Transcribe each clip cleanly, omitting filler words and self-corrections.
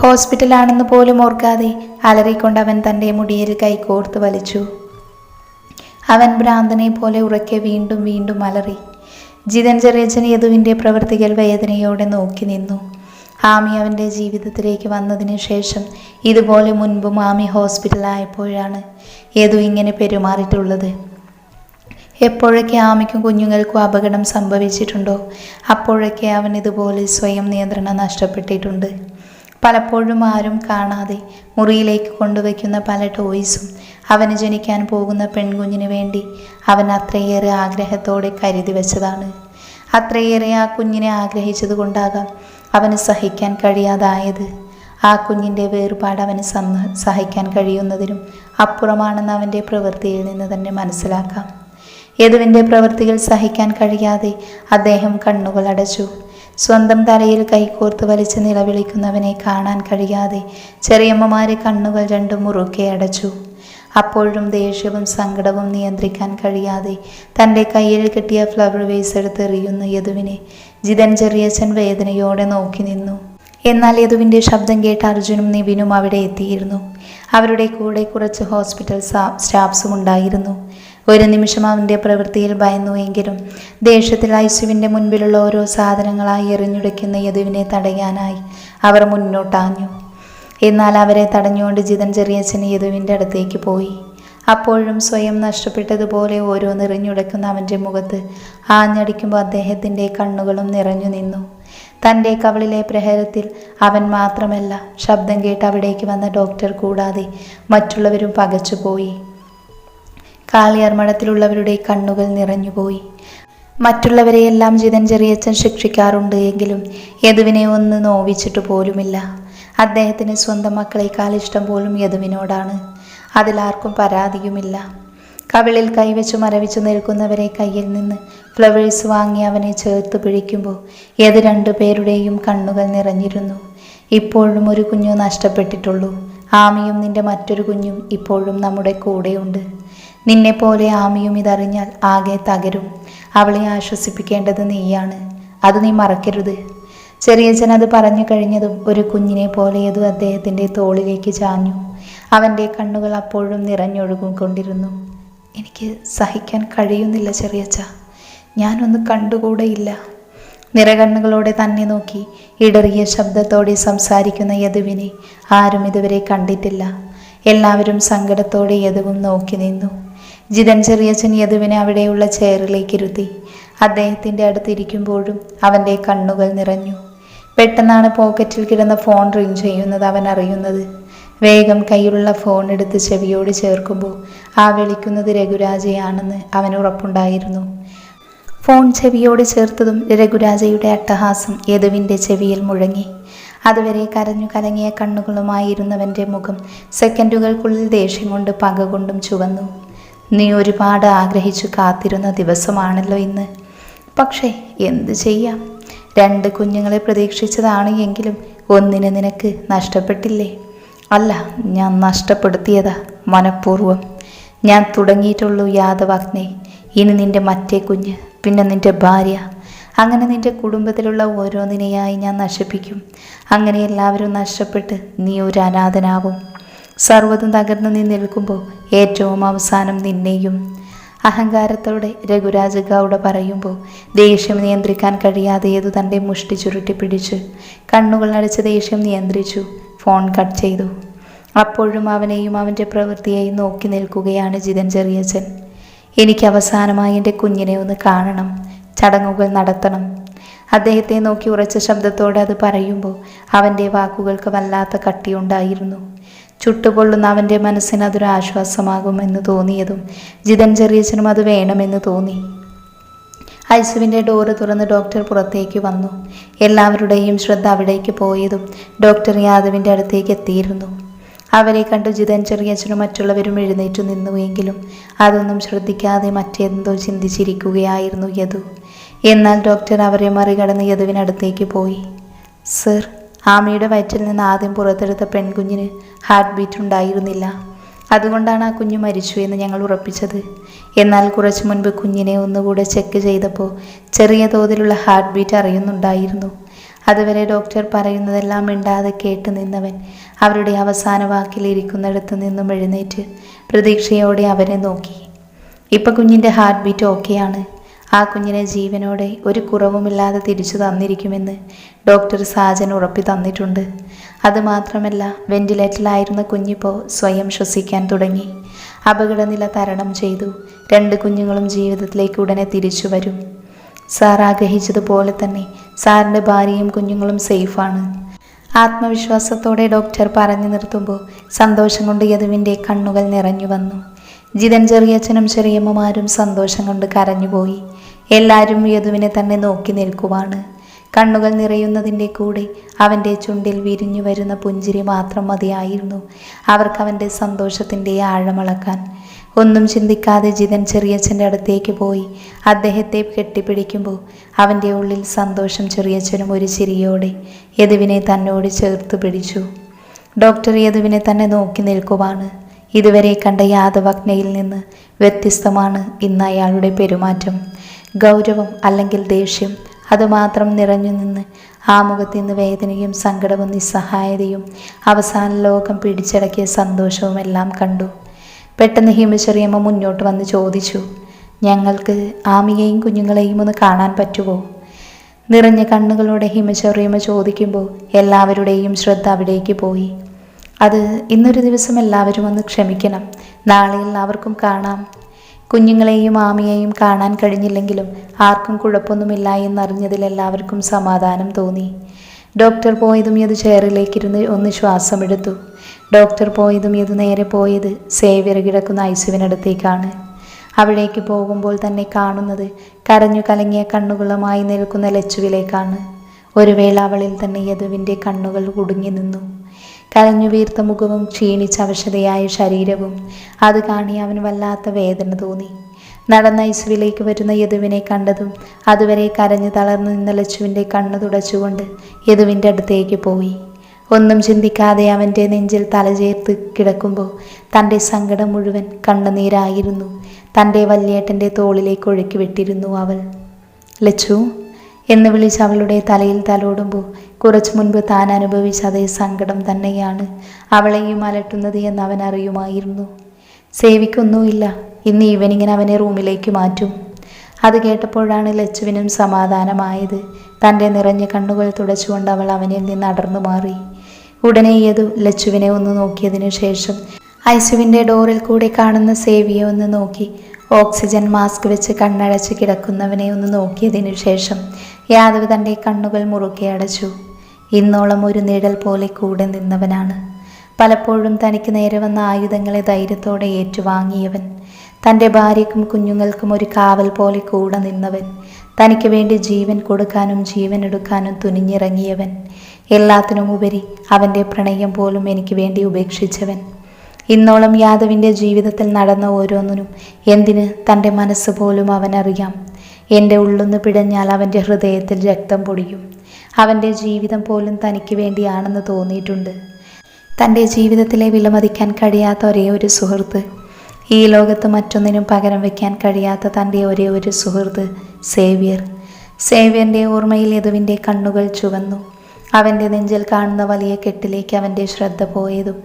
ഹോസ്പിറ്റലാണെന്ന് പോലും ഓർക്കാതെ അലറിക്കൊണ്ട് അവൻ തൻ്റെ മുടിയിൽ കൈകോർത്ത് വലിച്ചു. അവൻ ഭ്രാന്തനെ പോലെ ഉറക്കെ വീണ്ടും വീണ്ടും അലറി. ജിതൻ ചെറിയച്ഛൻ യദുവിൻ്റെ പ്രവൃത്തികൾ വേദനയോടെ നോക്കി നിന്നു. ആമി അവൻ്റെ ജീവിതത്തിലേക്ക് വന്നതിന് ശേഷം ഇതുപോലെ മുൻപും ആമി ഹോസ്പിറ്റലായപ്പോഴാണ് യദു ഇങ്ങനെ പെരുമാറിയിട്ടുള്ളത്. എപ്പോഴൊക്കെ ആമിക്കും കുഞ്ഞുങ്ങൾക്കും അപകടം സംഭവിച്ചിട്ടുണ്ടോ അപ്പോഴൊക്കെ അവൻ ഇതുപോലെ സ്വയം നിയന്ത്രണം നഷ്ടപ്പെട്ടിട്ടുണ്ട്. പലപ്പോഴും ആരും കാണാതെ മുറിയിലേക്ക് കൊണ്ടുവയ്ക്കുന്ന പല ടോയ്സും അവന് ജനിക്കാൻ പോകുന്ന പെൺകുഞ്ഞിന് വേണ്ടി അവൻ അത്രയേറെ ആഗ്രഹത്തോടെ കരുതി വെച്ചതാണ്. അത്രയേറെ ആ കുഞ്ഞിനെ ആഗ്രഹിച്ചത് കൊണ്ടാകാം അവന് സഹിക്കാൻ കഴിയാതായത്. ആ കുഞ്ഞിൻ്റെ വേർപാട് അവന് സഹിക്കാൻ കഴിയുന്നതിനും അപ്പുറമാണെന്ന് അവൻ്റെ പ്രവൃത്തിയിൽ നിന്ന് തന്നെ മനസ്സിലാക്കാം. യദുവിൻ്റെ പ്രവൃത്തികൾ സഹിക്കാൻ കഴിയാതെ അദ്ദേഹം കണ്ണുകൾ അടച്ചു. സ്വന്തം തലയിൽ കൈകോർത്ത് വലിച്ച് നിലവിളിക്കുന്നവനെ കാണാൻ കഴിയാതെ ചെറിയമ്മമാരെ കണ്ണുകൾ രണ്ടും മുറുക്കെ അടച്ചു. അപ്പോഴും ദേഷ്യവും സങ്കടവും നിയന്ത്രിക്കാൻ കഴിയാതെ തൻ്റെ കയ്യിൽ കിട്ടിയ ഫ്ലവർ വേസ് എടുത്തെറിയുന്ന യദുവിനെ ജിതൻ ചെറിയച്ഛൻ വേദനയോടെ നോക്കി നിന്നു. എന്നാൽ യദുവിൻ്റെ ശബ്ദം കേട്ട് അർജുനും നിവിനും അവിടെ എത്തിയിരുന്നു. അവരുടെ കൂടെ കുറച്ച് ഹോസ്പിറ്റൽ സ്റ്റാഫ്സും ഉണ്ടായിരുന്നു. ഒരു നിമിഷം അവൻ്റെ പ്രവൃത്തിയിൽ ഭയന്നുവെങ്കിലും ദേഷ്യത്തിൽ ഐസുവിൻ്റെ മുൻപിലുള്ള ഓരോ സാധനങ്ങളായി എറിഞ്ഞുടയ്ക്കുന്ന യദുവിനെ തടയാനായി അവർ മുന്നോട്ടാഞ്ഞു. എന്നാൽ അവരെ തടഞ്ഞുകൊണ്ട് ജിതൻ ചെറിയച്ഛൻ യദുവിൻ്റെ അടുത്തേക്ക് പോയി. അപ്പോഴും സ്വയം നഷ്ടപ്പെട്ടതുപോലെ ഓരോന്നെറിഞ്ഞുടയ്ക്കുന്ന അവൻ്റെ മുഖത്ത് ആഞ്ഞടിക്കുമ്പോൾ അദ്ദേഹത്തിൻ്റെ കണ്ണുകളും നിറഞ്ഞു നിന്നു. തൻ്റെ കവളിലെ പ്രഹരത്തിൽ അവൻ മാത്രമല്ല, ശബ്ദം കേട്ട് അവിടേക്ക് വന്ന ഡോക്ടർ കൂടാതെ മറ്റുള്ളവരും പകച്ചുപോയി. കാളിയാർമഠത്തിലുള്ളവരുടെ കണ്ണുകൾ നിറഞ്ഞുപോയി. മറ്റുള്ളവരെയെല്ലാം ജിതൻ ചെറിയച്ഛൻ ശിക്ഷിക്കാറുണ്ട് എങ്കിലും യദുവിനെ ഒന്ന് നോവിച്ചിട്ട് പോലുമില്ല. അദ്ദേഹത്തിന് സ്വന്തം മക്കളെക്കാൾ ഇഷ്ടം പോലും യദുവിനോടാണ്. അതിലാർക്കും പരാതിയുമില്ല. കവിളിൽ കൈവച്ചു മരവിച്ചു നിൽക്കുന്നവരെ കയ്യിൽ നിന്ന് ഫ്ലവേഴ്സ് വാങ്ങി അവനെ ചേർത്ത് പിടിക്കുമ്പോൾ യദു രണ്ടുപേരുടെയും കണ്ണുകൾ നിറഞ്ഞിരുന്നു. ഇപ്പോഴും ഒരു കുഞ്ഞു നഷ്ടപ്പെട്ടിട്ടുള്ളൂ. ആമിയും നിന്റെ മറ്റൊരു കുഞ്ഞും ഇപ്പോഴും നമ്മുടെ കൂടെയുണ്ട്. നിന്നെപ്പോലെ ആമിയും ഇതറിഞ്ഞാൽ ആകെ തകരും. അവളെ ആശ്വസിപ്പിക്കേണ്ടത് നീയാണ്. അത് നീ മറക്കരുത്. ചെറിയച്ഛൻ അത് പറഞ്ഞു കഴിഞ്ഞതും ഒരു കുഞ്ഞിനെ പോലെ യദു അദ്ദേഹത്തിൻ്റെ തോളിലേക്ക് ചാഞ്ഞു. അവൻ്റെ കണ്ണുകൾ അപ്പോഴും നിറഞ്ഞൊഴുകൊണ്ടിരുന്നു. എനിക്ക് സഹിക്കാൻ കഴിയുന്നില്ല ചെറിയച്ഛ, ഞാനൊന്ന് കണ്ടുകൂടെയില്ല. നിറകണ്ണുകളോടെ തന്നെ നോക്കി ഇടറിയ ശബ്ദത്തോടെ സംസാരിക്കുന്ന യദുവിനെ ആരും ഇതുവരെ കണ്ടിട്ടില്ല. എല്ലാവരും സങ്കടത്തോടെ യദുവും നോക്കി നിന്നു. ജിതൻ ചെറിയച്ഛൻ യദുവിനെ അവിടെയുള്ള ചെയറിലേക്ക് ഇരുത്തി. അദ്ദേഹത്തിൻ്റെ അടുത്തിരിക്കുമ്പോഴും അവൻ്റെ കണ്ണുകൾ നിറഞ്ഞു. പെട്ടെന്നാണ് പോക്കറ്റിൽ കിടന്ന ഫോൺ റിങ് ചെയ്യുന്നത് അവൻ അറിയുന്നത്. വേഗം കയ്യിലുള്ള ഫോൺ എടുത്ത് ചെവിയോട് ചേർക്കുമ്പോൾ ആ വിളിക്കുന്നത് രഘുരാജയാണെന്ന് അവന് ഉറപ്പുണ്ടായിരുന്നു. ഫോൺ ചെവിയോട് ചേർത്തതും രഘുരാജയുടെ അട്ടഹാസം യദുവിൻ്റെ ചെവിയിൽ മുഴങ്ങി. അതുവരെ കരഞ്ഞു കലങ്ങിയ കണ്ണുകളുമായിരുന്നവൻ്റെ മുഖം സെക്കൻഡുകൾക്കുള്ളിൽ ദേഷ്യം കൊണ്ട് പക കൊണ്ടും ചുവന്നു. നീ ഒരുപാട് ആഗ്രഹിച്ചു കാത്തിരുന്ന ദിവസമാണല്ലോ ഇന്ന്. പക്ഷേ എന്ത് ചെയ്യാം, 2 കുഞ്ഞുങ്ങളെ പ്രതീക്ഷിച്ചതാണ് എങ്കിലും ഒന്നിനെ നിനക്ക് നഷ്ടപ്പെട്ടില്ലേ? അല്ല, ഞാൻ നഷ്ടപ്പെടുത്തിയതാ മനഃപൂർവ്വം. ഞാൻ തുടങ്ങിയിട്ടുള്ളൂ യാദവാഗ്നേ. ഇനി നിൻ്റെ മറ്റേ കുഞ്ഞ്, പിന്നെ നിൻ്റെ ഭാര്യ, അങ്ങനെ നിൻ്റെ കുടുംബത്തിലുള്ള ഓരോന്നിനെയായി ഞാൻ നശിപ്പിക്കും. അങ്ങനെ എല്ലാവരും നഷ്ടപ്പെട്ട് നീ ഒരു അനാഥനാവും. സർവ്വതും തകർന്ന് നീ നിൽക്കുമ്പോൾ ഏറ്റവും അവസാനം നിന്നെയും. അഹങ്കാരത്തോടെ രഘുരാജ് ഗൗഡ പറയുമ്പോൾ ദേഷ്യം നിയന്ത്രിക്കാൻ കഴിയാതെ യദു തൻ്റെ മുഷ്ടി ചുരുട്ടി പിടിച്ച് കണ്ണുകൾ അടച്ച് ദേഷ്യം നിയന്ത്രിച്ചു. ഫോൺ കട്ട് ചെയ്തു. അപ്പോഴും അവനെയും അവൻ്റെ പ്രവൃത്തിയെയും നോക്കി നിൽക്കുകയാണ് ജിതൻ ചെറിയച്ഛൻ. എനിക്ക് അവസാനമായി എൻ്റെ കുഞ്ഞിനെ ഒന്ന് കാണണം, ചടങ്ങുകൾ നടത്തണം. അദ്ദേഹത്തെ നോക്കി ഉറച്ച ശബ്ദത്തോടെ അത് പറയുമ്പോൾ അവൻ്റെ വാക്കുകൾക്ക് വല്ലാത്ത കട്ടിയുണ്ടായിരുന്നു. ചുട്ടുപൊള്ളുന്ന അവൻ്റെ മനസ്സിന് അതൊരു ആശ്വാസമാകുമെന്ന് തോന്നിയതും ജിതൻ ചെറിയച്ഛനും അത് വേണമെന്ന് തോന്നി. ഐസുവിൻ്റെ ഡോറ് തുറന്ന് ഡോക്ടർ പുറത്തേക്ക് വന്നു. എല്ലാവരുടെയും ശ്രദ്ധ അവിടേക്ക് പോയതും ഡോക്ടർ യാദവിൻ്റെ അടുത്തേക്ക് എത്തിയിരുന്നു. അവരെ കണ്ടു ജിതൻ ചെറിയച്ഛനും മറ്റുള്ളവരും എഴുന്നേറ്റു നിന്നുവെങ്കിലും അതൊന്നും ശ്രദ്ധിക്കാതെ മറ്റെന്തോ ചിന്തിച്ചിരിക്കുകയായിരുന്നു യദു. എന്നാൽ ഡോക്ടർ അവരെ മറികടന്ന് യദുവിനടുത്തേക്ക് പോയി. സർ, ആമയുടെ വയറ്റിൽ നിന്ന് ആദ്യം പുറത്തെടുത്ത പെൺകുഞ്ഞിന് ഹാർട്ട് ബീറ്റ് ഉണ്ടായിരുന്നില്ല. അതുകൊണ്ടാണ് ആ കുഞ്ഞ് മരിച്ചു എന്ന് ഞങ്ങൾ ഉറപ്പിച്ചത്. എന്നാൽ കുറച്ചു മുൻപ് കുഞ്ഞിനെ ഒന്നുകൂടെ ചെക്ക് ചെയ്തപ്പോൾ ചെറിയ തോതിലുള്ള ഹാർട്ട് ബീറ്റ് അറിയുന്നുണ്ടായിരുന്നു. അതുവരെ ഡോക്ടർ പറയുന്നതെല്ലാം മിണ്ടാതെ കേട്ട് നിന്നവൻ അവരുടെ അവസാന വാക്കിൽ ഇരിക്കുന്നിടത്തു നിന്നും എഴുന്നേറ്റ് പ്രതീക്ഷയോടെ അവരെ നോക്കി. ഇപ്പം കുഞ്ഞിൻ്റെ ഹാർട്ട് ബീറ്റ് ഓക്കെയാണ്. ആ കുഞ്ഞിനെ ജീവനോടെ ഒരു കുറവുമില്ലാതെ തിരിച്ചു തന്നിരിക്കുമെന്ന് ഡോക്ടർ സാജൻ ഉറപ്പി തന്നിട്ടുണ്ട്. അതുമാത്രമല്ല, വെന്റിലേറ്ററിലായിരുന്ന കുഞ്ഞിപ്പോൾ സ്വയം ശ്വസിക്കാൻ തുടങ്ങി. അപകടനില തരണം ചെയ്തു. 2 കുഞ്ഞുങ്ങളും ജീവിതത്തിലേക്ക് ഉടനെ തിരിച്ചു വരും. സാർ ആഗ്രഹിച്ചതുപോലെ തന്നെ സാറിൻ്റെ ഭാര്യയും കുഞ്ഞുങ്ങളും സേഫാണ്. ആത്മവിശ്വാസത്തോടെ ഡോക്ടർ പറഞ്ഞു നിർത്തുമ്പോൾ സന്തോഷം കൊണ്ട് യദുവിൻ്റെ കണ്ണുകൾ നിറഞ്ഞു വന്നു. ജിതൻ ചെറിയച്ഛനും ചെറിയമ്മമാരും സന്തോഷം കൊണ്ട് കരഞ്ഞുപോയി. എല്ലാവരും യദുവിനെ തന്നെ നോക്കി നിൽക്കുവാണ്. കണ്ണുകൾ നിറയുന്നതിൻ്റെ കൂടെ അവൻ്റെ ചുണ്ടിൽ വിരിഞ്ഞു വരുന്ന പുഞ്ചിരി മാത്രം മതിയായിരുന്നു അവർക്ക് അവൻ്റെ സന്തോഷത്തിൻ്റെ ആഴമളക്കാൻ. ഒന്നും ചിന്തിക്കാതെ ജിതൻ ചെറിയച്ഛൻ്റെ അടുത്തേക്ക് പോയി അദ്ദേഹത്തെ കെട്ടിപ്പിടിക്കുമ്പോൾ അവൻ്റെ ഉള്ളിൽ സന്തോഷം ചെറിയച്ഛനും ഒരു ചിരിയോടെ യദുവിനെ തന്നോട് ചേർത്ത് പിടിച്ചു. ഡോക്ടർ യദുവിനെ തന്നെ നോക്കി നിൽക്കുവാണ്. ഇതുവരെ കണ്ട യാദവജ്ഞയിൽ നിന്ന് വ്യത്യസ്തമാണ് ഇന്ന് അയാളുടെ പെരുമാറ്റം. ഗൗരവം അല്ലെങ്കിൽ ദേഷ്യം അതുമാത്രം നിറഞ്ഞു നിന്ന് ആ മുഖത്ത് നിന്ന് വേദനയും സങ്കടവും നിസ്സഹായതയും അവസാന ലോകം പിടിച്ചടക്കിയ സന്തോഷവും എല്ലാം കണ്ടു. പെട്ടെന്ന് ഹിമചെറിയമ്മ മുന്നോട്ട് വന്ന് ചോദിച്ചു, ഞങ്ങൾക്ക് ആമിയെയും കുഞ്ഞുങ്ങളെയും ഒന്ന് കാണാൻ പറ്റുമോ? നിറഞ്ഞ കണ്ണുകളോടെ ഹിമചെറിയമ്മ ചോദിക്കുമ്പോൾ എല്ലാവരുടെയും ശ്രദ്ധ അവിടേക്ക് പോയി. അത് ഇന്നൊരു ദിവസം എല്ലാവരും ഒന്ന് ക്ഷമിക്കണം. നാളെ എല്ലാവർക്കും കാണാം. കുഞ്ഞുങ്ങളെയും ആമിയെയും കാണാൻ കഴിഞ്ഞില്ലെങ്കിലും ആർക്കും കുഴപ്പമൊന്നുമില്ല എന്നറിഞ്ഞതിൽ എല്ലാവർക്കും സമാധാനം തോന്നി. ഡോക്ടർ പോയതും യദു ചെയറിലേക്കിരുന്ന് ഒന്ന് ശ്വാസമെടുത്തു. ഡോക്ടർ പോയതും യദു നേരെ പോയത് സേവ്യർ കിടക്കുന്ന ഐസുവിനടുത്തേക്കാണ്. അവിടേക്ക് പോകുമ്പോൾ തന്നെ കാണുന്നത് കരഞ്ഞു കലങ്ങിയ കണ്ണുകളുമായി നിൽക്കുന്ന ലച്ചുവിലേക്കാണ്. ഒരു വേള അവളിൽ തന്നെ യദുവിൻ്റെ കണ്ണുകൾ കുടുങ്ങി നിന്നു. കരഞ്ഞു വീർത്ത മുഖവും ക്ഷീണിച്ച അവശതയായ ശരീരവും അത് കാണി അവന് വല്ലാത്ത വേദന തോന്നി. നടന്ന ഐസുവിലേക്ക് വരുന്ന യദുവിനെ കണ്ടതും അതുവരെ കരഞ്ഞു തളർന്നു നിന്ന ലച്ചുവിൻ്റെ കണ്ണു തുടച്ചുകൊണ്ട് യദുവിൻ്റെ അടുത്തേക്ക് പോയി. ഒന്നും ചിന്തിക്കാതെ അവൻ്റെ നെഞ്ചിൽ തലചേർത്ത് കിടക്കുമ്പോൾ തൻ്റെ സങ്കടം മുഴുവൻ കണ്ണുനീരായിരുന്നു തൻ്റെ വല്യേട്ടൻ്റെ തോളിലേക്ക് ഒഴുക്കി വിട്ടിരുന്നു അവൾ. ലച്ചു എന്ന് വിളിച്ച് അവളുടെ തലയിൽ തലോടുമ്പോൾ കുറച്ചു മുൻപ് താൻ അനുഭവിച്ച അതേ സങ്കടം തന്നെയാണ് അവളെയും അലട്ടുന്നത് എന്ന് അവൻ അറിയുമായിരുന്നു. സേവിക്കൊന്നുമില്ല, ഇന്ന് ഈവനിങ്ങിന് അവനെ റൂമിലേക്ക് മാറ്റും. അത് കേട്ടപ്പോഴാണ് ലച്ചുവിനും സമാധാനമായത്. തൻ്റെ നിറഞ്ഞ കണ്ണുകൾ തുടച്ചുകൊണ്ട് അവൾ അവനിൽ നിന്ന് അടർന്നു മാറി. ഉടനെ യദു ലച്ചുവിനെ ഒന്ന് നോക്കിയതിനു ശേഷം ഐസുവിൻ്റെ ഡോറിൽ കൂടെ കാണുന്ന സേവിയെ ഒന്ന് നോക്കി ഓക്സിജൻ മാസ്ക് വെച്ച് കണ്ണടച്ച് കിടക്കുന്നവനെ ഒന്ന് നോക്കിയതിനു ശേഷം യാദവ് തൻ്റെ കണ്ണുകൾ മുറുകെ അടച്ചു. ഇന്നോളം ഒരു നിഴൽ പോലെ കൂടെ നിന്നവനാണ്. പലപ്പോഴും തനിക്ക് നേരെ വന്ന ആയുധങ്ങളെ ധൈര്യത്തോടെ ഏറ്റുവാങ്ങിയവൻ. തൻ്റെ ഭാര്യയ്ക്കും കുഞ്ഞുങ്ങൾക്കും ഒരു കാവൽ പോലെ കൂടെ നിന്നവൻ. തനിക്ക് വേണ്ടി ജീവൻ കൊടുക്കാനും ജീവൻ എടുക്കാനും തുനിഞ്ഞിറങ്ങിയവൻ. എല്ലാത്തിനും ഉപരി അവൻ്റെ പ്രണയം പോലും എനിക്ക് വേണ്ടി ഉപേക്ഷിച്ചവൻ. ഇന്നോളം യാദവിൻ്റെ ജീവിതത്തിൽ നടന്ന ഓരോന്നിനും എന്തിന് തൻ്റെ മനസ്സ് പോലും അവനറിയാം. എൻ്റെ ഉള്ളൊന്ന് പിടഞ്ഞാൽ അവൻ്റെ ഹൃദയത്തിൽ രക്തം പൊടിയും. അവൻ്റെ ജീവിതം പോലും തനിക്ക് വേണ്ടിയാണെന്ന് തോന്നിയിട്ടുണ്ട്. തൻ്റെ ജീവിതത്തിലെ വിലമതിക്കാൻ കഴിയാത്ത ഒരേ ഒരു സുഹൃത്ത്, ഈ ലോകത്ത് മറ്റൊന്നിനും പകരം വയ്ക്കാൻ കഴിയാത്ത തൻ്റെ ഒരേ ഒരു സുഹൃത്ത് സേവ്യർ. സേവ്യറിൻ്റെ ഓർമ്മയിൽ യദുവിൻ്റെ കണ്ണുകൾ ചുവന്നു. അവൻ്റെ നെഞ്ചിൽ കാണുന്ന വലിയ കെട്ടിലേക്ക് അവൻ്റെ ശ്രദ്ധ പോയതും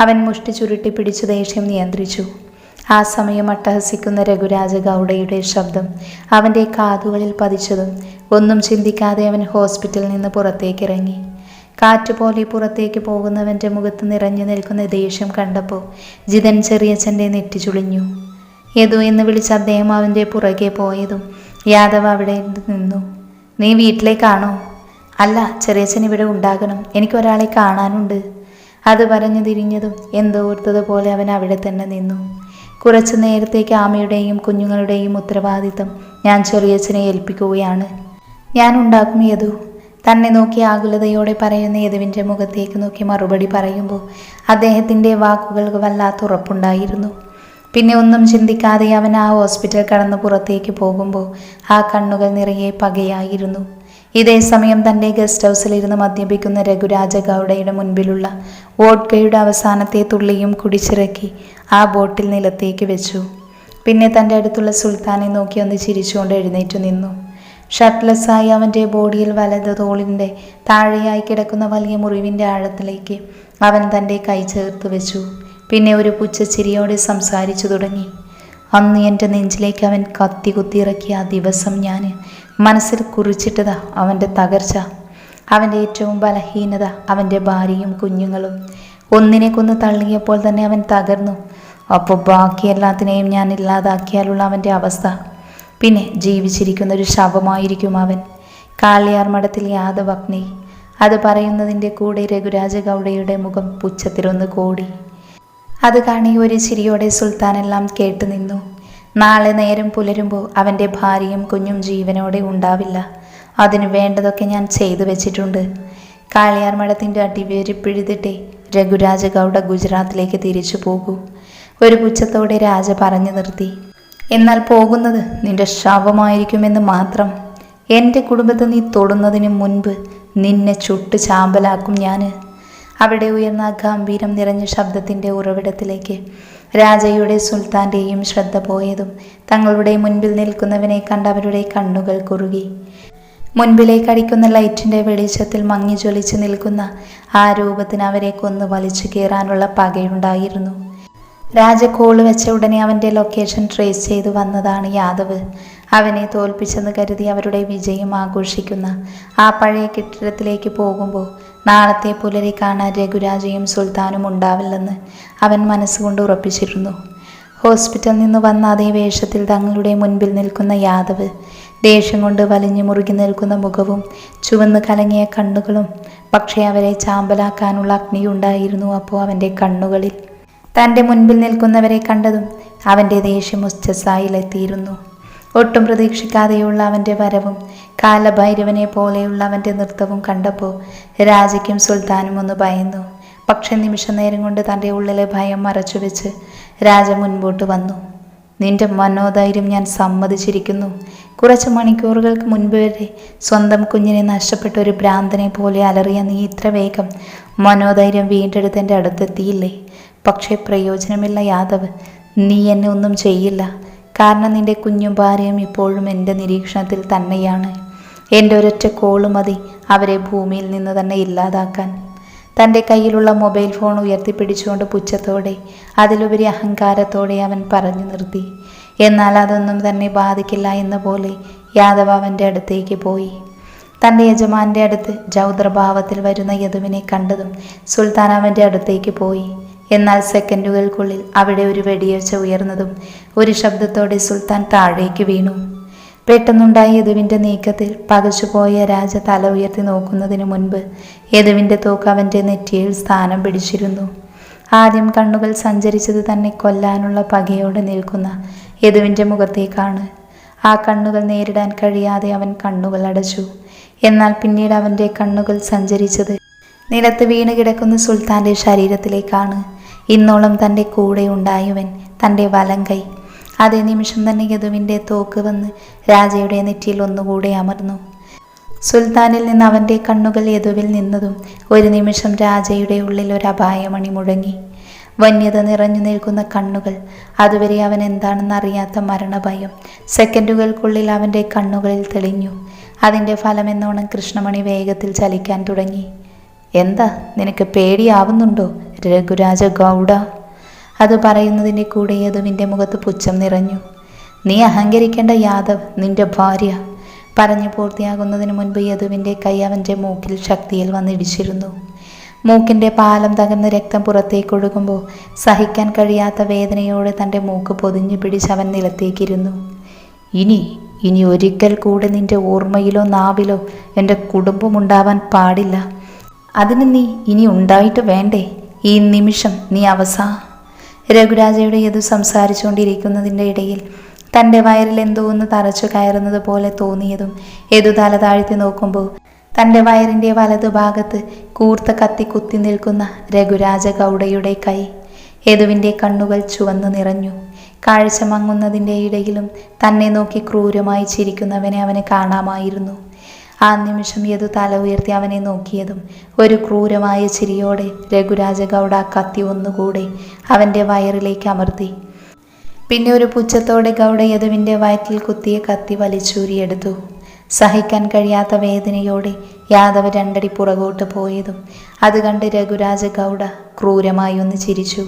അവൻ മുഷ്ടി ചുരുട്ടി പിടിച്ചു ദേഷ്യം നിയന്ത്രിച്ചു. ആ സമയം അട്ടഹസിക്കുന്ന രഘുരാജ ഗൗഡയുടെ ശബ്ദം അവൻ്റെ കാതുകളിൽ പതിച്ചതും ഒന്നും ചിന്തിക്കാതെ അവൻ ഹോസ്പിറ്റലിൽ നിന്ന് പുറത്തേക്കിറങ്ങി. കാറ്റുപോലെ പുറത്തേക്ക് പോകുന്നവൻ്റെ മുഖത്ത് നിറഞ്ഞു നിൽക്കുന്ന ദേഷ്യം കണ്ടപ്പോൾ ജിതൻ ചെറിയച്ഛൻ്റെ നെറ്റി ചുളിഞ്ഞു. യദു എന്ന് വിളിച്ച് അദ്ദേഹം അവൻ്റെ പുറകെ പോയതും യാദവ് അവിടെ നിന്നു. നീ വീട്ടിലേക്കാണോ? അല്ല, ചെറിയച്ഛൻ ഇവിടെ ഉണ്ടാകണം, എനിക്കൊരാളെ കാണാനുണ്ട്. അത് പറഞ്ഞു തിരിഞ്ഞതും എന്തോർത്തതുപോലെ അവൻ അവിടെ തന്നെ നിന്നു. കുറച്ചു നേരത്തേക്ക് ആമയുടെയും കുഞ്ഞുങ്ങളുടെയും ഉത്തരവാദിത്തം ഞാൻ ചെറിയച്ഛനെ ഏൽപ്പിക്കുകയാണ്. ഞാൻ ഉണ്ടാക്കും യദു. തന്നെ നോക്കി ആകുലതയോടെ പറയുന്ന യദുവിൻ്റെ മുഖത്തേക്ക് നോക്കി മറുപടി പറയുമ്പോൾ അദ്ദേഹത്തിൻ്റെ വാക്കുകൾക്ക് വല്ലാത്ത ഉറപ്പുണ്ടായിരുന്നു. പിന്നെ ഒന്നും ചിന്തിക്കാതെ അവൻ ആ ഹോസ്പിറ്റൽ കടന്ന് പുറത്തേക്ക് പോകുമ്പോൾ ആ കണ്ണുകൾ നിറയെ പകയായിരുന്നു. ഇതേ സമയം തൻ്റെ ഗസ്റ്റ് ഹൗസിലിരുന്ന് മദ്യപിക്കുന്ന രഘുരാജ ഗൗഡയുടെ മുൻപിലുള്ള വോഡ്കയുടെ അവസാനത്തെ തുള്ളിയും കുടിച്ചിറക്കി ആ ബോട്ടിൽ നിലത്തേക്ക് വെച്ചു. പിന്നെ തൻ്റെ അടുത്തുള്ള സുൽത്താനെ നോക്കി ഒന്ന് ചിരിച്ചുകൊണ്ട് എഴുന്നേറ്റു നിന്നു. ഷർട്ട്ലെസ്സായി അവൻ്റെ ബോഡിയിൽ വലത് തോളിൻ്റെ താഴെയായി കിടക്കുന്ന വലിയ മുറിവിൻ്റെ ആഴത്തിലേക്ക് അവൻ തൻ്റെ കൈ ചേർത്ത് വെച്ചു. പിന്നെ ഒരു പുച്ഛച്ചിരിയോടെ സംസാരിച്ചു തുടങ്ങി. അന്ന് എൻ്റെ നെഞ്ചിലേക്ക് അവൻ കത്തി കുത്തിയിറക്കിയ ആ ദിവസം ഞാൻ മനസ്സിൽ കുറിച്ചിട്ടതാ അവൻ്റെ തകർച്ച. അവൻ്റെ ഏറ്റവും ബലഹീനത അവൻ്റെ ഭാര്യയും കുഞ്ഞുങ്ങളും. ഒന്നിനെ കൊന്ന് തള്ളിയപ്പോൾ തന്നെ അവൻ തകർന്നു. അപ്പോൾ ബാക്കി എല്ലാത്തിനെയും ഞാൻ ഇല്ലാതാക്കിയാലുള്ള അവൻ്റെ അവസ്ഥ. പിന്നെ ജീവിച്ചിരിക്കുന്ന ഒരു ശവമായിരിക്കും അവൻ. കാളിയാർ മഠത്തിൽ യാദവ് അഗ്നി. അത് പറയുന്നതിൻ്റെ കൂടെ രഘുരാജ ഗൗഡയുടെ മുഖം പുച്ഛത്തിലൊന്ന് കോടി. അത് കാണി ഒരു ചിരിയോടെ സുൽത്താനെല്ലാം കേട്ടു നിന്നു. നാളെ നേരം പുലരുമ്പോൾ അവൻ്റെ ഭാര്യയും കുഞ്ഞും ജീവനോടെ ഉണ്ടാവില്ല. അതിനു വേണ്ടതൊക്കെ ഞാൻ ചെയ്തു വെച്ചിട്ടുണ്ട്. കാളിയാർ മഠത്തിൻ്റെ അടിവേരി പിഴുതിട്ടേ രഘുരാജ ഗൗഡ ഗുജറാത്തിലേക്ക് തിരിച്ചു പോകൂ. ഒരു പുച്ഛത്തോടെ രാജ പറഞ്ഞു നിർത്തി. എന്നാൽ പോകുന്നത് നിന്റെ ശവമായിരിക്കുമെന്ന് മാത്രം. എൻ്റെ കുടുംബത്തെ നീ തൊടുന്നതിന് മുൻപ് നിന്നെ ചുട്ട് ചാമ്പലാക്കും ഞാൻ. അവിടെ ഉയർന്ന ഗാംഭീര്യം നിറഞ്ഞ ശബ്ദത്തിൻ്റെ ഉറവിടത്തിലേക്ക് രാജയുടെ സുൽത്താൻ്റെയും ശ്രദ്ധ പോയതും തങ്ങളുടെ മുൻപിൽ നിൽക്കുന്നവനെ കണ്ടവരുടെ കണ്ണുകൾ കുറുകി. മുൻപിലേക്ക് അടിക്കുന്ന ലൈറ്റിൻ്റെ വെളിച്ചത്തിൽ മങ്ങി ജ്വലിച്ച് നിൽക്കുന്ന ആ രൂപത്തിന് അവരെ കൊന്നു വലിച്ചു കയറാനുള്ള പകയുണ്ടായിരുന്നു. രാജ കോള് വെച്ച ഉടനെ അവൻ്റെ ലൊക്കേഷൻ ട്രേസ് ചെയ്തു വന്നതാണ് യാദവ്. അവനെ തോൽപ്പിച്ചെന്ന് കരുതി അവരുടെ വിജയം ആഘോഷിക്കുന്ന ആ പഴയ കെട്ടിടത്തിലേക്ക് പോകുമ്പോൾ നാളത്തെ പുലരി കാണാൻ രഘുരാജയും സുൽത്താനും ഉണ്ടാവില്ലെന്ന് അവൻ മനസ്സുകൊണ്ട് ഉറപ്പിച്ചിരുന്നു. ഹോസ്പിറ്റലിൽ നിന്ന് വന്ന അതേ വേഷത്തിൽ തങ്ങളുടെ മുൻപിൽ നിൽക്കുന്ന യാദവ്, ദേഷ്യം കൊണ്ട് വലിഞ്ഞു മുറുകി നിൽക്കുന്ന മുഖവും ചുവന്ന് കലങ്ങിയ കണ്ണുകളും. പക്ഷേ അവരെ ചാമ്പലാക്കാനുള്ള അഗ്നിയുണ്ടായിരുന്നു അപ്പോൾ അവൻ്റെ കണ്ണുകളിൽ. തൻ്റെ മുൻപിൽ നിൽക്കുന്നവരെ കണ്ടതും അവൻ്റെ ദേഷ്യം ഉച്ചസ്ഥായിലെത്തിയിരുന്നു. ഒട്ടും പ്രതീക്ഷിക്കാതെയുള്ള അവൻ്റെ വരവും കാലഭൈരവനെ പോലെയുള്ള അവൻ്റെ നൃത്തവും കണ്ടപ്പോൾ രാജയ്ക്കും സുൽത്താനും ഒന്ന് ഭയന്നു. പക്ഷെ നിമിഷ നേരം കൊണ്ട് തൻ്റെ ഉള്ളിലെ ഭയം മറച്ചുവെച്ച് രാജ മുൻപോട്ട് വന്നു. നിന്റെ മനോധൈര്യം ഞാൻ സമ്മതിച്ചിരിക്കുന്നു. കുറച്ച് മണിക്കൂറുകൾക്ക് മുൻപ് വരെ സ്വന്തം കുഞ്ഞിനെ നഷ്ടപ്പെട്ട ഒരു ഭ്രാന്തനെ പോലെ അലറിയ നീ ഇത്ര വേഗം മനോധൈര്യം വീണ്ടെടുത്ത് എൻ്റെ അടുത്തെത്തിയില്ലേ? പക്ഷേ പ്രയോജനമില്ല യാദവ്. നീ എന്നെ ഒന്നും ചെയ്യില്ല. കാരണം നിന്റെ കുഞ്ഞും ഭാര്യയും ഇപ്പോഴും എൻ്റെ നിരീക്ഷണത്തിൽ തന്നെയാണ്. എൻ്റെ ഒരൊറ്റ കോള് മതി അവരെ ഭൂമിയിൽ നിന്ന് തന്നെ ഇല്ലാതാക്കാൻ. തൻ്റെ കയ്യിലുള്ള മൊബൈൽ ഫോൺ ഉയർത്തിപ്പിടിച്ചുകൊണ്ട് പുച്ഛത്തോടെ, അതിലുപരി അഹങ്കാരത്തോടെ അവൻ പറഞ്ഞു നിർത്തി. എന്നാൽ അതൊന്നും തന്നെ ബാധിക്കില്ല എന്ന പോലെ യാദവ് അവൻ്റെ അടുത്തേക്ക് പോയി. തൻ്റെ യജമാൻ്റെ അടുത്ത് രൗദ്രഭാവത്തിൽ വരുന്ന യദുവിനെ കണ്ടതും സുൽത്താൻ അവൻ്റെ അടുത്തേക്ക് പോയി. എന്നാൽ സെക്കൻഡുകൾക്കുള്ളിൽ അവിടെ ഒരു വെടിയൊച്ച ഉയർന്നതും ഒരു ശബ്ദത്തോടെ സുൽത്താൻ താഴേക്ക് വീണു. പെട്ടെന്നുണ്ടായ യദുവിൻ്റെ നീക്കത്തിൽ പകച്ചുപോയ രാജ തല ഉയർത്തി നോക്കുന്നതിന് മുൻപ് യദുവിൻ്റെ തോക്ക് അവൻ്റെ നെറ്റിയിൽ സ്ഥാനം പിടിച്ചിരുന്നു. ആദ്യം കണ്ണുകൾ സഞ്ചരിച്ചത് തന്നെ കൊല്ലാനുള്ള പകയോടെ നിൽക്കുന്ന യദുവിൻ്റെ മുഖത്തേക്കാണ്. ആ കണ്ണുകൾ നേരിടാൻ കഴിയാതെ അവൻ കണ്ണുകൾ അടച്ചു. എന്നാൽ പിന്നീട് അവൻ്റെ കണ്ണുകൾ സഞ്ചരിച്ചത് നിലത്ത് വീണ് കിടക്കുന്ന സുൽത്താൻ്റെ ശരീരത്തിലേക്കാണ്. ഇന്നോളം തൻ്റെ കൂടെ ഉണ്ടായവൻ, തൻ്റെ വലം കൈ. അതേ നിമിഷം തന്നെ യദുവിൻ്റെ തോക്ക് വന്ന് രാജയുടെ നെറ്റിയിൽ ഒന്നുകൂടെ അമർന്നു. സുൽത്താനിൽ നിന്ന് അവൻ്റെ കണ്ണുകൾ യദുവിൽ നിന്നതും ഒരു നിമിഷം രാജയുടെ ഉള്ളിൽ ഒരു അപായമണി മുഴങ്ങി. വന്യത നിറഞ്ഞു നിൽക്കുന്ന കണ്ണുകൾ, അതുവരെ അവൻ എന്താണെന്ന് അറിയാത്ത മരണഭയം സെക്കൻഡുകൾക്കുള്ളിൽ അവൻ്റെ കണ്ണുകളിൽ തെളിഞ്ഞു. അതിൻ്റെ ഫലമെന്നോണം കൃഷ്ണമണി വേഗത്തിൽ ചലിക്കാൻ തുടങ്ങി. എന്താ നിനക്ക് പേടിയാവുന്നുണ്ടോ രഘുരാജ ഗൗഡ? അത് പറയുന്നതിൻ്റെ കൂടെ യദുവിൻ്റെ മുഖത്ത് പുച്ഛം നിറഞ്ഞു. നീ അഹങ്കരിക്കേണ്ട യാദവ്, നിന്റെ ഭാര്യ. പറഞ്ഞു പൂർത്തിയാകുന്നതിന് മുൻപ് യദുവിൻ്റെ കൈ അവൻ്റെ മൂക്കിൽ ശക്തിയിൽ വന്നിടിച്ചിരുന്നു. മൂക്കിൻ്റെ പാലം തകർന്ന് രക്തം പുറത്തേക്കൊഴുകുമ്പോൾ സഹിക്കാൻ കഴിയാത്ത വേദനയോടെ തൻ്റെ മൂക്ക് പൊതിഞ്ഞു പിടിച്ചവൻ നിലത്തേക്കിരുന്നു. ഇനി ഒരിക്കൽ കൂടെ നിന്റെ ഓർമ്മയിലോ നാവിലോ എൻ്റെ കുടുംബം ഉണ്ടാവാൻ പാടില്ല. അതിന് നീ ഇനി ഉണ്ടായിട്ട് വേണ്ടേ? ഈ നിമിഷം നീ രഘുരാജയുടെ യദു സംസാരിച്ചുകൊണ്ടിരിക്കുന്നതിൻ്റെ ഇടയിൽ തൻ്റെ വയറിൽ എന്തോ ഒന്ന് തറച്ചു കയറുന്നത് പോലെ തോന്നിയതും യദു തല താഴ്ത്തി നോക്കുമ്പോൾ തൻ്റെ വയറിൻ്റെ വലതുഭാഗത്ത് കൂർത്ത കത്തി കുത്തി നിൽക്കുന്ന രഘുരാജ ഗൗഡയുടെ കൈ. യദുവിൻ്റെ കണ്ണുകൾ ചുവന്നു നിറഞ്ഞു. കാഴ്ച മങ്ങുന്നതിൻ്റെ ഇടയിലും തന്നെ നോക്കി ക്രൂരമായി ചിരിക്കുന്നവനെ അവന് കാണാമായിരുന്നു. ആ നിമിഷം യദു തല ഉയർത്തി അവനെ നോക്കിയതും ഒരു ക്രൂരമായ ചിരിയോടെ രഘുരാജ ഗൗഡ കത്തി ഒന്നുകൂടെ അവൻ്റെ വയറിലേക്ക് അമർത്തി. പിന്നെ ഒരു പുച്ഛത്തോടെ ഗൗഡ യദുവിൻ്റെ വയറ്റിൽ കുത്തിയ കത്തി വലിച്ചൂരിയെടുത്തു. സഹിക്കാൻ കഴിയാത്ത വേദനയോടെ യാദവ് രണ്ടടി പുറകോട്ട് പോയതും അത് കണ്ട് രഘുരാജ ഗൗഡ ക്രൂരമായി ഒന്ന് ചിരിച്ചു.